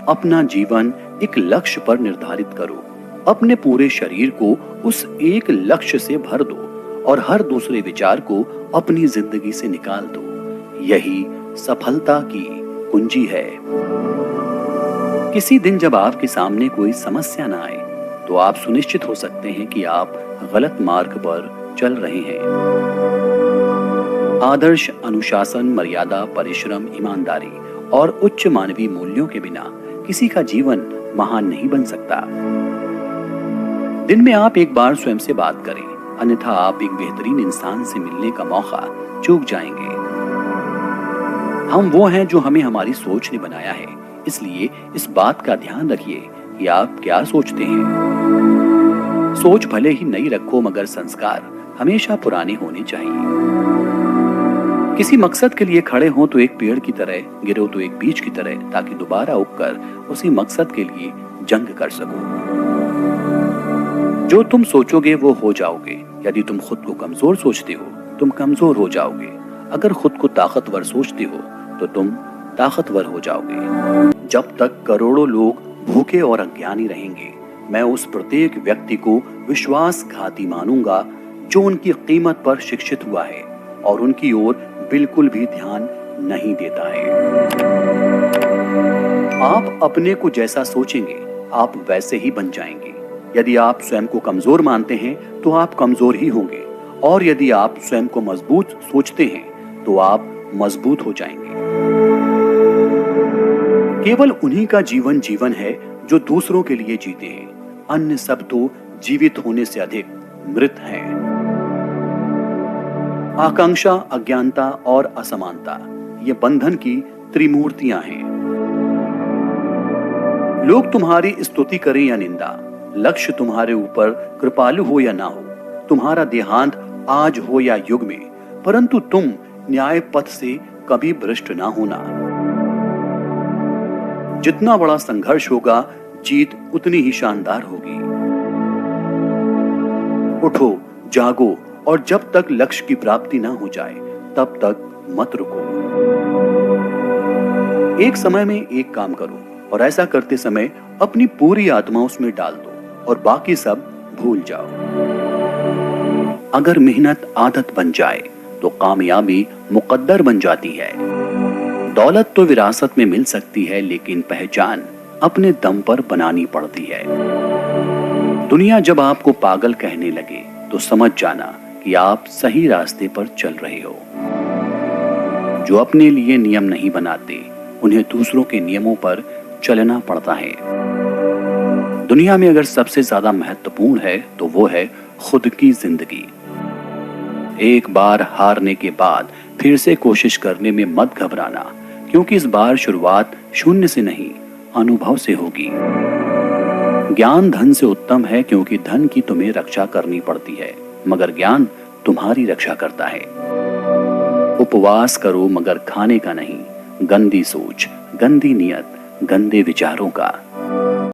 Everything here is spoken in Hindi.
अपना जीवन एक लक्ष्य पर निर्धारित करो। अपने पूरे शरीर को उस एक लक्ष्य से भर दो और हर दूसरे विचार को अपनी जिंदगी से निकाल दो। यही सफलता की कुंजी है। किसी दिन जब आपके सामने कोई समस्या ना आए तो आप सुनिश्चित हो सकते हैं कि आप गलत मार्ग पर चल रहे हैं। आदर्श, अनुशासन, मर्यादा, परिश्रम, ईमानदारी और उच्च मानवीय मूल्यों के बिना किसी का जीवन महान नहीं बन सकता। दिन में आप एक बार स्वयं से बात करें, अन्यथा आप एक बेहतरीन इंसान से मिलने का मौका चूक जाएंगे। हम वो हैं जो हमें हमारी सोच ने बनाया है, इसलिए इस बात का ध्यान रखिए कि आप क्या सोचते हैं। सोच भले ही नई रखो, मगर संस्कार हमेशा पुराने होने चाहिए। किसी मकसद के लिए खड़े हो तो एक पेड़ की तरह, गिरो तो एक बीज की तरह, ताकि दोबारा उगकर उसी मकसद के लिए जंग कर सको। जो तुम सोचोगे वो हो जाओगे। यदि तुम खुद को कमजोर सोचते हो, तुम कमजोर हो जाओगे। अगर खुद को ताकतवर सोचते हो तो तुम ताकतवर हो जाओगे। जब तक करोड़ों लोग भूखे और अज्ञानी रहेंगे, मैं उस प्रत्येक व्यक्ति को विश्वासघाती मानूंगा जो उनकी कीमत पर शिक्षित हुआ है और उनकी ओर बिल्कुल भी ध्यान नहीं देता है। आप अपने को जैसा सोचेंगे, आप वैसे ही बन जाएंगे। यदि आप स्वयं को कमजोर मानते हैं तो आप कमजोर ही होंगे, और यदि आप स्वयं को मजबूत सोचते हैं तो आप मजबूत हो जाएंगे। केवल उन्हीं का जीवन जीवन है जो दूसरों के लिए जीते हैं। अन्य सब तो जीवित होने से अधिक मृत हैं। आकांक्षा, अज्ञानता और असमानता ये बंधन की त्रिमूर्तियां हैं। लोग तुम्हारी स्तुति करें या निंदा, लक्ष्य तुम्हारे ऊपर कृपालु हो या ना हो, तुम्हारा देहांत आज हो या युग में, परंतु तुम न्याय पथ से कभी भ्रष्ट ना होना। जितना बड़ा संघर्ष होगा, जीत उतनी ही शानदार होगी। उठो, जागो, और जब तक लक्ष्य की प्राप्ति ना हो जाए तब तक मत रुको। एक समय में एक काम करो और ऐसा करते समय अपनी पूरी आत्मा उसमें डाल दो और बाकी सब भूल जाओ। अगर मेहनत आदत बन जाए तो कामयाबी मुकद्दर बन जाती है। दौलत तो विरासत में मिल सकती है, लेकिन पहचान अपने दम पर बनानी पड़ती है। दुनिया जब आपको पागल कहने लगे तो समझ जाना कि आप सही रास्ते पर चल रहे हो। जो अपने लिए नियम नहीं बनाते, उन्हें दूसरों के नियमों पर चलना पड़ता है। दुनिया में अगर सबसे ज्यादा महत्वपूर्ण है तो वो है खुद की जिंदगी। एक बार हारने के बाद फिर से कोशिश करने में मत घबराना, क्योंकि इस बार शुरुआत शून्य से नहीं, अनुभव से होगी। ज्ञान धन से उत्तम है, क्योंकि धन की तुम्हें रक्षा करनी पड़ती है, मगर ज्ञान तुम्हारी रक्षा करता है। उपवास करो, मगर खाने का नहीं। गंदी सोच, गंदी नियत, गंदे विचारों का।